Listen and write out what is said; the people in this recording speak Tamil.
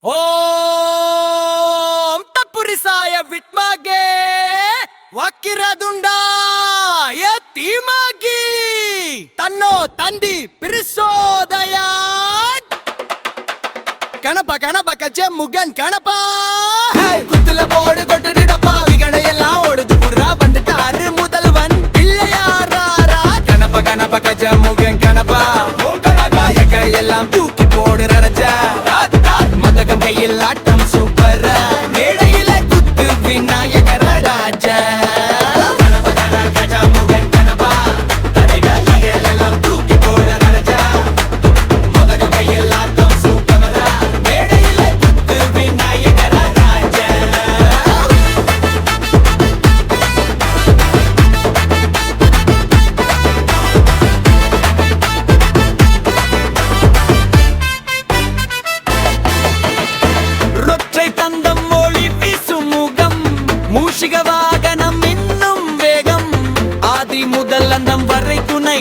ஓம் தப்புரிசாய வித்மகே வக்கிரதுண்டா தீமகி தன்னோ தந்தி பிரசோதயா கணபா கணபா கச்சே முகன் கணபா குத்துல போடு கொட்டுடப்பா விகடை எல்லாம் ஓடுது புறா வந்துட்டாரு முதல்வன் பிள்ளையாரா கணபா கணபா கச்சே முகன் கணபா எல்லாம் தூக்கி போடு ரஜா மதகம் கையில் ஆட்டம் சூப்பர் மேடையில குத்து விநாயகர ராஜா மூஷிக வாகனம் இன்னும் வேகம் ஆதி முதல் அந்தம் வரை துணை